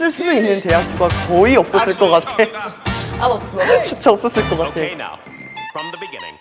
쓸 수 있는 대학교가 거의 없었을 것 같아. 난 없어. 진짜 없었을 것 같아. Okay, now, from the beginning.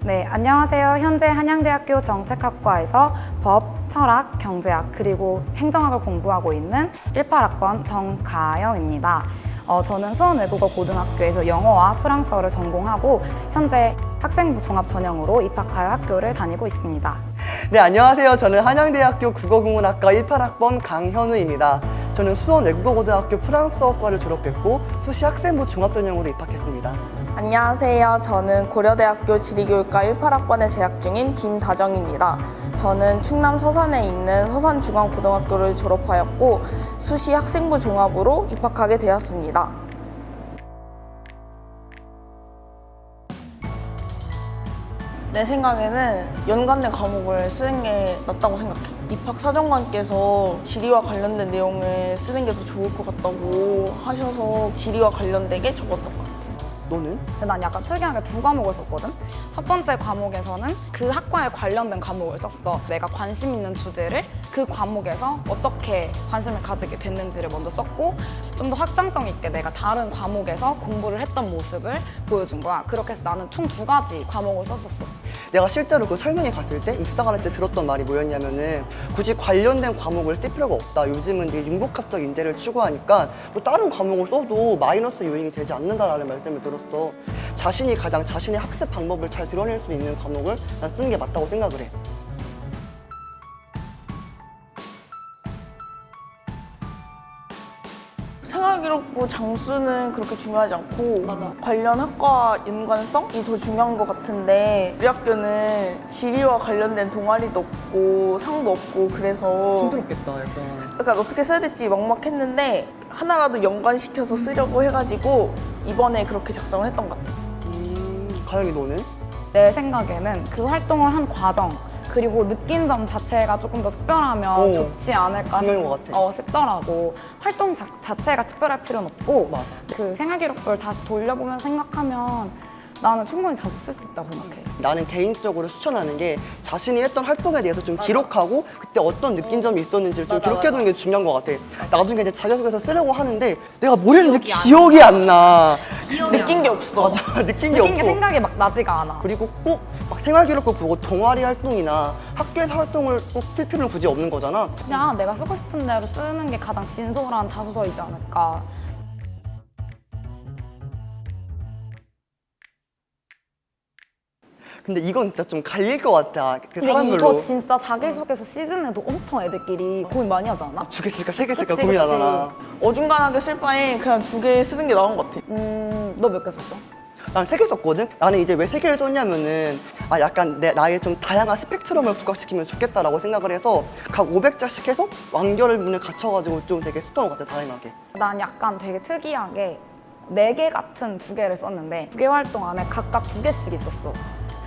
네, 안녕하세요. 현재 한양대학교 정책학과에서 법, 철학, 경제학, 그리고 행정학을 공부하고 있는 18학번 정가영입니다. 저는 수원외국어 고등학교에서 영어와 프랑스어를 전공하고 현재 학생부 종합 전형으로 입학하여 학교를 다니고 있습니다. 네, 안녕하세요. 저는 한양대학교 국어국문학과 18학번 강현우입니다. 저는 수원외국어고등학교 프랑스어과를 졸업했고 수시 학생부 종합전형으로 입학했습니다. 안녕하세요. 저는 고려대학교 지리교육과 18학번에 재학 중인 김다정입니다. 저는 충남 서산에 있는 서산중앙고등학교를 졸업하였고 수시 학생부 종합으로 입학하게 되었습니다. 내 생각에는 연관된 과목을 쓰는 게 낫다고 생각해. 입학사정관께서 지리와 관련된 내용을 쓰는 게 더 좋을 것 같다고 하셔서 지리와 관련되게 적었던 것 같아. 너는? 근데 난 약간 특이하게 두 과목을 썼거든? 첫 번째 과목에서는 그 학과에 관련된 과목을 썼어. 내가 관심 있는 주제를 그 과목에서 어떻게 관심을 가지게 됐는지를 먼저 썼고 좀 더 확장성 있게 내가 다른 과목에서 공부를 했던 모습을 보여준 거야. 그렇게 해서 나는 총 두 가지 과목을 썼었어. 내가 실제로 그 설명회 갔을 때 입사할 때 들었던 말이 뭐였냐면은 굳이 관련된 과목을 쓸 필요가 없다. 요즘은 이제 융복합적 인재를 추구하니까 뭐 다른 과목을 써도 마이너스 요인이 되지 않는다라는 말씀을 들었어. 자신이 가장 자신의 학습 방법을 잘 드러낼 수 있는 과목을 난 쓰는 게 맞다고 생각을 해. 생활기록부 장수는 그렇게 중요하지 않고 맞아. 관련 학과 연관성이 더 중요한 것 같은데 우리 학교는 지리와 관련된 동아리도 없고 상도 없고 그래서 힘들었겠다, 약간. 약간 어떻게 써야 될지 막막했는데 하나라도 연관시켜서 쓰려고 해가지고 이번에 그렇게 작성을 했던 것 같아요. 가영이 너는? 내 생각에는 그 활동을 한 과정 그리고 느낀 점 자체가 조금 더 특별하면 좋지 않을까 그런 것 같아. 싶더라고. 활동 자체가 특별할 필요는 없고 맞아. 그 생활기록부를 다시 돌려보면 생각하면 나는 충분히 자주 쓸 수 있다고 생각해. 나는 개인적으로 추천하는 게 자신이 했던 활동에 대해서 좀 기록하고 그때 어떤 느낀 점이 있었는지를 좀 기록해두는 게 중요한 것 같아. 나중에 이제 자기소개서 쓰려고 하는데 내가 뭘 했는지 기억이 안 나. 느낀 게 없어. 맞아, 느낀 게 느낀 게 없고. 생각이 막 나지가 않아. 그리고 꼭 막 생활기록부 보고 동아리 활동이나 학교에서 활동을 꼭 쓸 필요는 굳이 없는 거잖아. 그냥 내가 쓰고 싶은 대로 쓰는 게 가장 진솔한 자소서이지 않을까. 근데 이건 진짜 좀 갈릴 것 같아. 그 근데 사람별로. 이거 진짜 자기소개서 시즌에도 엄청 애들끼리 고민 많이 하지 않아? 두 개 쓸까 세 개 쓸까 그치, 고민하잖아. 어중간하게 쓸 바에 그냥 두 개 쓰는 게 나은 것 같아. 너 몇 개 썼어? 난 세 개 썼거든? 나는 이제 왜 세 개를 썼냐면은 약간 나의 좀 다양한 스펙트럼을 부각시키면 좋겠다라고 생각을 해서 각 500자씩 해서 완결을 문을 갖춰가지고 좀 되게 썼던 것 같아, 다양하게. 난 약간 되게 특이하게 4개 같은 2개를 썼는데 2개 활동 안에 각각 2개씩 있었어.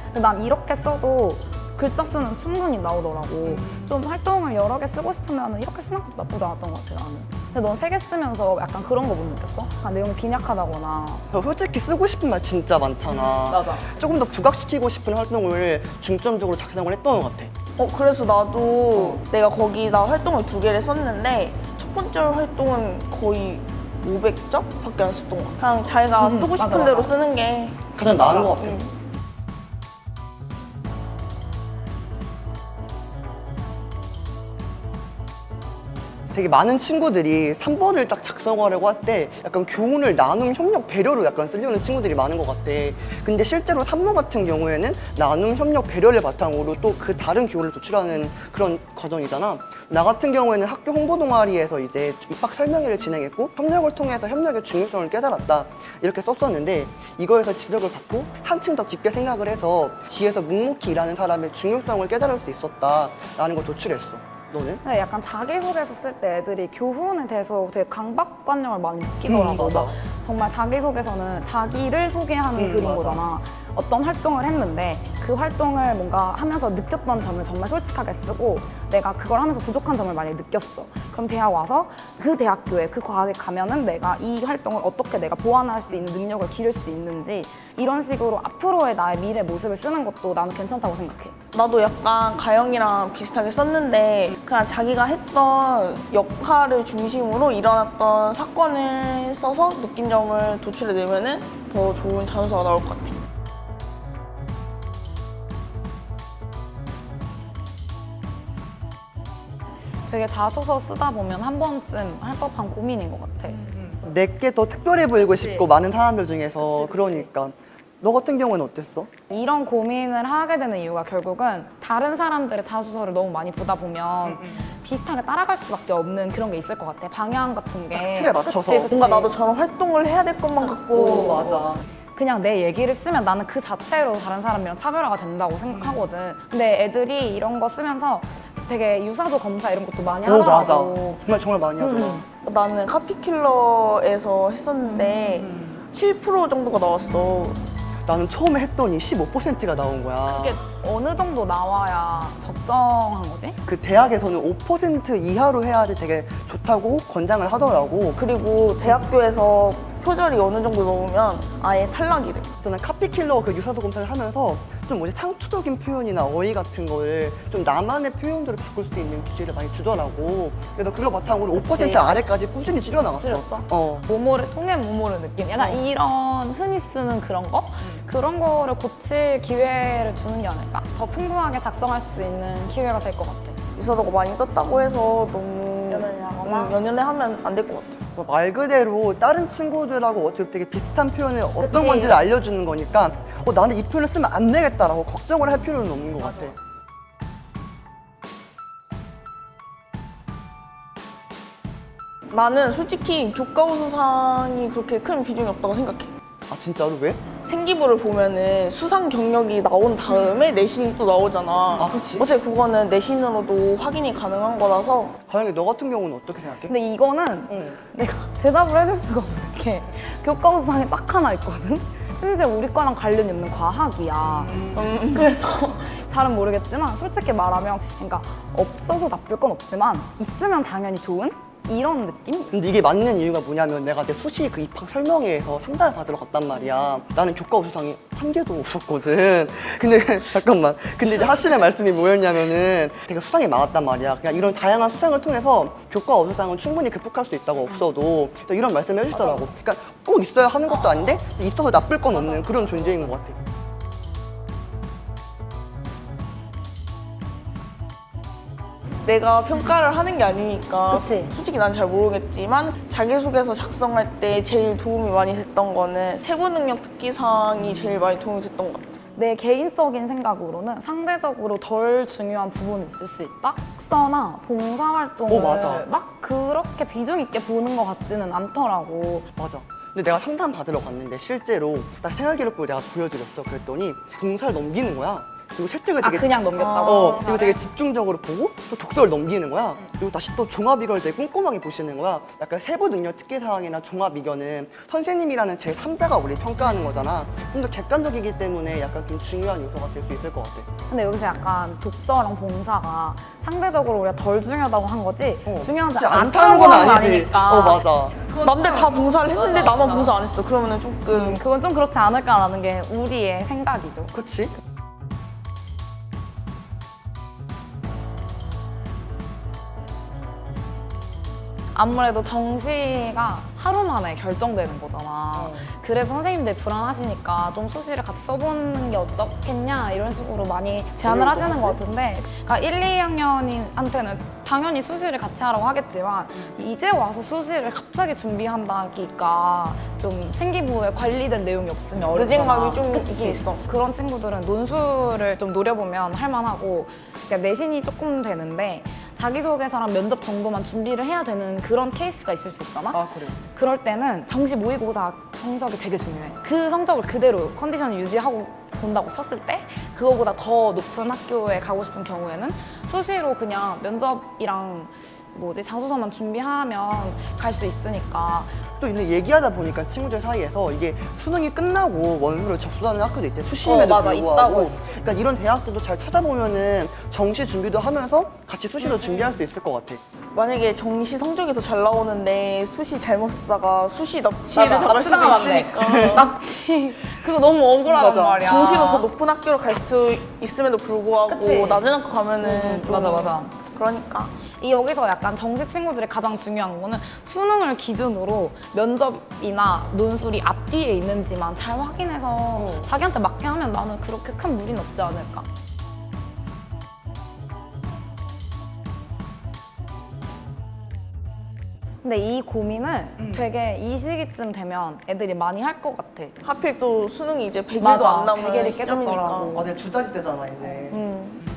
근데 난 이렇게 써도 글자 수는 충분히 나오더라고. 좀 활동을 여러 개 쓰고 싶으면 이렇게 생각도 나쁘지 않았던 것 같아, 나는. 근데 넌 3개 쓰면서 약간 그런 거 못 느꼈어? 약간 내용이 빈약하다거나. 솔직히 쓰고 싶은 말 진짜 많잖아. 맞아. 조금 더 부각시키고 싶은 활동을 중점적으로 작성을 했던 것 같아. 그래서 나도 내가 거기다 활동을 두 개를 썼는데 첫 번째 활동은 거의 500점 밖에 안 썼던 것 같아. 그냥 자기가 쓰고 싶은 맞아, 대로 맞아. 쓰는 게 가장 나은 것 같아. 되게 많은 친구들이 3번을 딱 작성하려고 할 때 약간 교훈을 나눔, 협력, 배려로 약간 쓰려는 친구들이 많은 것 같아. 근데 실제로 3번 같은 경우에는 나눔, 협력, 배려를 바탕으로 또 그 다른 교훈을 도출하는 그런 과정이잖아. 나 같은 경우에는 학교 홍보 동아리에서 이제 입학 설명회를 진행했고 협력을 통해서 협력의 중요성을 깨달았다. 이렇게 썼었는데 이거에서 지적을 받고 한층 더 깊게 생각을 해서 뒤에서 묵묵히 일하는 사람의 중요성을 깨달을 수 있었다라는 걸 도출했어. 너는? 근데 약간 자기소개서 쓸 때 애들이 교훈에 대해서 되게 강박관념을 많이 느끼더라고. 맞아. 정말 자기소개서는 자기를 소개하는 글인 맞아. 거잖아. 어떤 활동을 했는데 그 활동을 뭔가 하면서 느꼈던 점을 정말 솔직하게 쓰고 내가 그걸 하면서 부족한 점을 많이 느꼈어. 그럼 대학 와서 그 대학교에 그 과학에 가면은 내가 이 활동을 어떻게 내가 보완할 수 있는 능력을 기를 수 있는지 이런 식으로 앞으로의 나의 미래 모습을 쓰는 것도 나는 괜찮다고 생각해. 나도 약간 가영이랑 비슷하게 썼는데 그냥 자기가 했던 역할을 중심으로 일어났던 사건을 써서 느낀 점을 도출해내면은 더 좋은 자소서가 나올 것 같아. 되게 자소서 쓰다 보면 한 번쯤 할 법한 고민인 것 같아. 내게 더 특별해 보이고 싶고 많은 사람들 중에서 그러니까 너 같은 경우는 어땠어? 이런 고민을 하게 되는 이유가 결국은 다른 사람들의 자소서를 너무 많이 보다 보면 비슷하게 따라갈 수밖에 없는 그런 게 있을 것 같아. 방향 같은 게. 틀에 맞춰서. 그치, 그치. 뭔가 나도 저런 활동을 해야 될 것만 같고 맞아. 그냥 내 얘기를 쓰면 나는 그 자체로 다른 사람이랑 차별화가 된다고 생각하거든. 근데 애들이 이런 거 쓰면서 되게 유사도 검사 이런 것도 많이 오 맞아. 하더라고. 정말 많이 하더라. 나는 카피킬러에서 했었는데 7% 정도가 나왔어. 나는 처음에 했더니 15%가 나온 거야. 그게 어느 정도 나와야 적정한 거지? 그 대학에서는 5% 이하로 해야지 되게 좋다고 권장을 하더라고. 그리고 대학교에서 표절이 어느 정도 넘으면 아예 탈락이래. 저는 카피킬러 그 유사도 검사를 하면서 좀 뭐지 창조적인 표현이나 어휘 같은 거를 좀 나만의 표현들을 바꿀 수 있는 기회를 많이 주더라고. 그래서 그걸 바탕으로 5% 그치. 아래까지 꾸준히 줄여나갔어. 줄였어? 어. 모모를 통해 모모를 느낌. 약간 이런 흔히 쓰는 그런 거? 그런 거를 고칠 기회를 주는 게 아닐까? 더 풍부하게 작성할 수 있는 기회가 될 것 같아. 유사도가 많이 떴다고 해서 너무 연연하거나? 연연해 하면 안 될 것 같아. 말 그대로 다른 친구들하고 어떻게 되게 비슷한 표현을 어떤 그치. 건지를 알려주는 거니까 나는 이 표현을 쓰면 안 되겠다라고 걱정을 할 필요는 없는 것 같아. 나는 솔직히 교과우수상이 그렇게 큰 비중이 없다고 생각해. 아 진짜로 왜? 생기부를 보면은 수상 경력이 나온 다음에 내신이 또 나오잖아. 아, 그치. 어차피 그거는 내신으로도 확인이 가능한 거라서 다영이 너 같은 경우는 어떻게 생각해? 근데 이거는 응. 내가 대답을 해줄 수가 없는 게 교과우수상이 딱 하나 있거든? 심지어 우리 과랑 관련이 없는 과학이야. 그래서 잘은 모르겠지만 솔직히 말하면 그러니까 없어서 나쁠 건 없지만 있으면 당연히 좋은? 이런 느낌? 근데 이게 맞는 이유가 뭐냐면 내가 내 수시 그 입학 설명회에서 상담을 받으러 갔단 말이야. 나는 교과 우수상이 한 개도 없었거든. 근데 잠깐만. 근데 이제 하시는 말씀이 뭐였냐면은 되게 수상이 많았단 말이야. 그냥 이런 다양한 수상을 통해서 교과 우수상은 충분히 극복할 수 있다고 없어도 또 이런 말씀을 해주시더라고. 그러니까 꼭 있어야 하는 것도 아닌데 있어서 나쁠 건 없는 그런 존재인 것 같아. 내가 평가를 하는 게 아니니까 그치. 솔직히 난 잘 모르겠지만 자기소개서 작성할 때 제일 도움이 많이 됐던 거는 세부능력 특기사항이 제일 많이 도움이 됐던 것 같아. 내 개인적인 생각으로는 상대적으로 덜 중요한 부분이 있을 수 있다? 학서나 봉사활동을 오, 맞아. 막 그렇게 비중 있게 보는 것 같지는 않더라고. 맞아. 근데 내가 상담 받으러 갔는데 실제로 딱 생활기록부를 내가 보여드렸어. 그랬더니 봉사를 넘기는 거야. 그리고 채택을 아 되게 그냥 넘겼다고? 그리고 되게 집중적으로 보고 또 독서를 넘기는 거야. 그리고 다시 또 종합 이걸 되게 꼼꼼하게 보시는 거야. 약간 세부 능력 특기 사항이나 종합 이견은 선생님이라는 제 3자가 우리 평가하는 거잖아. 좀 더 객관적이기 때문에 약간 좀 중요한 요소가 될 수 있을 것 같아. 근데 여기서 약간 독서랑 봉사가 상대적으로 우리가 덜 중요하다고 한 거지 중요하지 그치, 않다는 건 아니니까. 맞아. 남들 다 봉사를 했는데 나만 봉사 안 했어. 그러면은 조금 그건 좀 그렇지 않을까라는 게 우리의 생각이죠. 그치? 아무래도 정시가 하루 만에 결정되는 거잖아. 그래서 선생님들 불안하시니까 좀 수시를 같이 써보는 게 어떻겠냐 이런 식으로 많이 제안을 그럴 하시는 것 것 같은데 그러니까 1, 2학년한테는 당연히 수시를 같이 하라고 하겠지만 이제 와서 수시를 갑자기 준비한다기가 좀 생기부에 관리된 내용이 없으면 어렵잖아. 늦은 감이 좀 그치? 있어. 그런 친구들은 논술을 좀 노려보면 할만하고 그러니까 내신이 조금 되는데 자기소개서랑 면접 정도만 준비를 해야 되는 그런 케이스가 있을 수 있잖아? 아 그래. 그럴 때는 정시 모의고사 성적이 되게 중요해. 그 성적을 그대로 컨디션을 유지하고 본다고 쳤을 때 그거보다 더 높은 학교에 가고 싶은 경우에는 수시로 그냥 면접이랑 자소서만 준비하면 갈 수 있으니까. 또 이제 얘기하다 보니까 친구들 사이에서 이게 수능이 끝나고 원서를 접수하는 학교도 있대. 수시임에도 맞아, 불구하고. 있다고 했어. 그러니까 이런 대학들도 잘 찾아보면은 정시 준비도 하면서 같이 수시도 준비할 수 있을 것 같아. 만약에 정시 성적이 더 잘 나오는데 수시 잘못 쓰다가 수시 납치를 맞아, 당할 수도 납치당하면 안 돼. 있으니까 납치. 그거 너무 억울하단 맞아. 말이야. 정시로서 높은 학교로 갈 수 있음에도 불구하고 그치? 낮은 학교 가면은 좀 맞아. 그러니까 여기서 약간 정시 친구들이 가장 중요한 거는 수능을 기준으로 면접이나 논술이 앞뒤에 있는지만 잘 확인해서 자기한테 맞게 하면 나는 그렇게 큰 무리는 없지 않을까. 근데 이 고민을 되게 이 시기쯤 되면 애들이 많이 할 것 같아. 하필 또 수능이 이제 100일도 맞아, 안 남은 100일이 시점이니까. 깨졌더라고. 맞아, 두 자리 때잖아, 이제.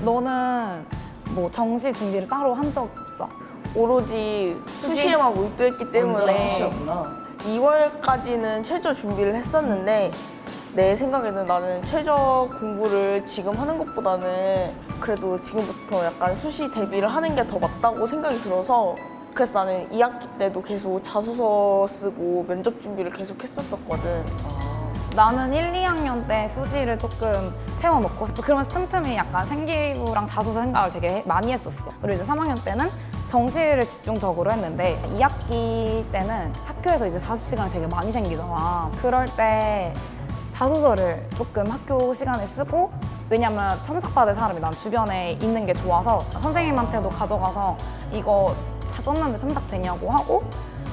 너는 뭐 정시 준비를 따로 한 적 없어? 오로지 수시에만 몰두했기 완전 때문에 수시였구나. 2월까지는 최저 준비를 했었는데 내 생각에는 나는 최저 공부를 지금 하는 것보다는 그래도 지금부터 약간 수시 대비를 하는 게 더 맞다고 생각이 들어서 그래서 나는 2학기 때도 계속 자소서 쓰고 면접 준비를 계속 했었거든. 나는 1, 2학년 때 수시를 조금 채워놓고 그러면서 틈틈이 약간 생기부랑 자소서 생각을 되게 많이 했었어. 그리고 이제 3학년 때는 정시를 집중적으로 했는데 2학기 때는 학교에서 이제 자습 시간이 되게 많이 생기잖아. 그럴 때 자소서를 조금 학교 시간에 쓰고 왜냐면 첨삭받을 사람이 난 주변에 있는 게 좋아서 선생님한테도 가져가서 이거 다 썼는데 첨삭되냐고 하고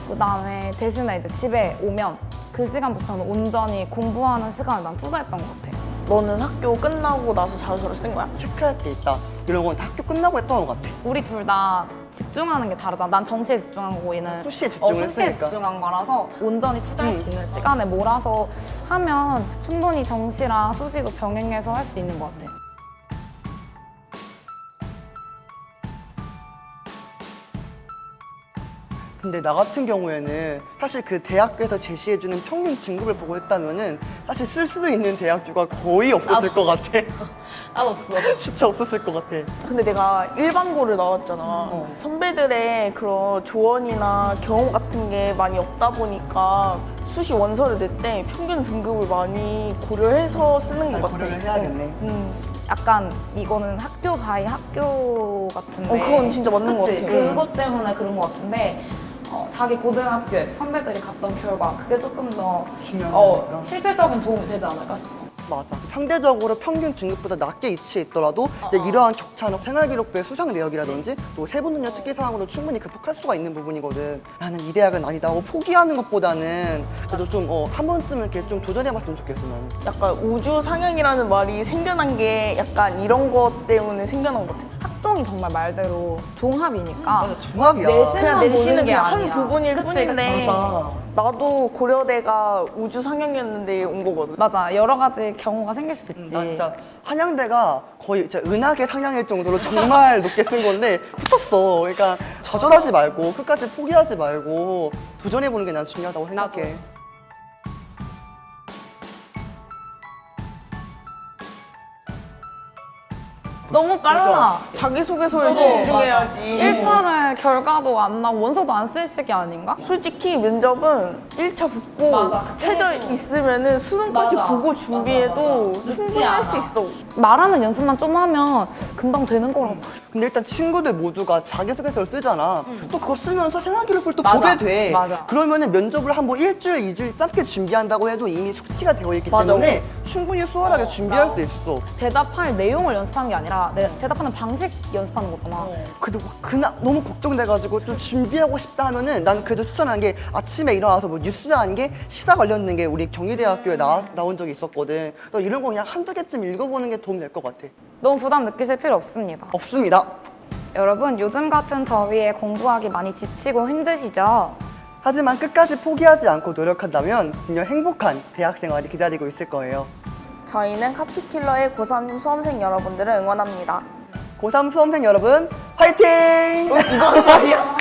그다음에 대신에 이제 집에 오면 그 시간부터는 온전히 공부하는 시간을 난 투자했던 것 같아. 너는 학교 끝나고 나서 자소서를 쓴 거야? 체크할 게 있다. 이런 건 다 학교 끝나고 했던 것 같아. 우리 둘 다 집중하는 게 다르잖아. 난 정시에 집중한 거고 얘는 수시에 집중을 수시에 했으니까. 집중한 거라서 온전히 투자할 수 있는 시간에 몰아서 하면 충분히 정시랑 수시도 병행해서 할 수 있는 것 같아. 근데 나 같은 경우에는 사실 그 대학교에서 제시해주는 평균 등급을 보고 했다면은 사실 쓸 수도 있는 대학교가 거의 없었을 것 같아. 나도 없어. 진짜 없었을 것 같아. 근데 내가 일반고를 나왔잖아. 선배들의 그런 조언이나 경험 같은 게 많이 없다 보니까 수시 원서를 낼 때 평균 등급을 많이 고려해서 쓰는 것 같아. 고려를 해야겠네. 약간 이거는 학교 바이 학교 같은데. 그건 진짜 맞는 것 그치? 같아. 그것 때문에 그런 것 같은데 자기 고등학교에서 선배들이 갔던 결과 그게 조금 더 중요하니까. 실질적인 도움이 되지 않을까 싶어. 맞아. 상대적으로 평균 등급보다 낮게 위치해 있더라도 이제 이러한 격차는 생활기록부의 수상 내역이라든지 또 세부능력 특기 사항으로 충분히 극복할 수가 있는 부분이거든. 나는 이 대학은 아니다 하고 포기하는 것보다는 그래도 좀 한 번쯤은 이렇게 좀 도전해봤으면 좋겠어 나는. 약간 우주 상향이라는 말이 생겨난 게 약간 이런 것 때문에 생겨난 것 같아. 학종이 정말 말대로 종합이니까 종합이야. 내신만 내신은 보는 게 그냥 한 아니야. 부분일 그치, 뿐인데 맞아. 나도 고려대가 우주 상향이었는데 온 거거든. 맞아. 여러 가지 경우가 생길 수도 있지. 나 진짜 한양대가 거의 진짜 은하계 상향일 정도로 정말 높게 쓴 건데 붙었어. 그러니까 좌절하지 말고 끝까지 포기하지 말고 도전해보는 게 난 중요하다고 생각해. 너무 빨라. 자기소개서에 맞아. 집중해야지. 1차를 결과도 안 나고 원서도 안 쓸 시기 아닌가? 솔직히 면접은 1차 붙고 맞아. 최저 있으면은 수능까지 맞아. 보고 준비해도 맞아. 늦지 충분히 할 않아. 수 있어. 말하는 연습만 좀 하면 금방 되는 거라고. 근데 일단 친구들 모두가 자기소개서를 쓰잖아. 또 그거 쓰면서 생활기록부를 또 맞아. 보게 돼. 맞아. 그러면은 면접을 한 번 일주일, 이주일 짧게 준비한다고 해도 이미 숙지가 되어 있기 맞아. 때문에 충분히 수월하게 준비할 수 있어. 대답할 내용을 연습하는 게 아니라 대답하는 방식 연습하는 거잖아. 그래도 그날 너무 걱정돼가지고 좀 준비하고 싶다 하면은 난 그래도 추천한 게 아침에 일어나서 뭐 뉴스 한 게 시사 관련된 게 우리 경희대학교에 나온 적이 있었거든. 또 이런 거 그냥 한두 개쯤 읽어보는 게 도움 될 것 같아. 너무 부담 느끼실 필요 없습니다. 없습니다. 여러분 요즘 같은 더위에 공부하기 많이 지치고 힘드시죠? 하지만 끝까지 포기하지 않고 노력한다면 분명 행복한 대학생활이 기다리고 있을 거예요. 저희는 카피킬러의 고3 수험생 여러분들을 응원합니다. 고3 수험생 여러분, 화이팅! 이거 한 말이야.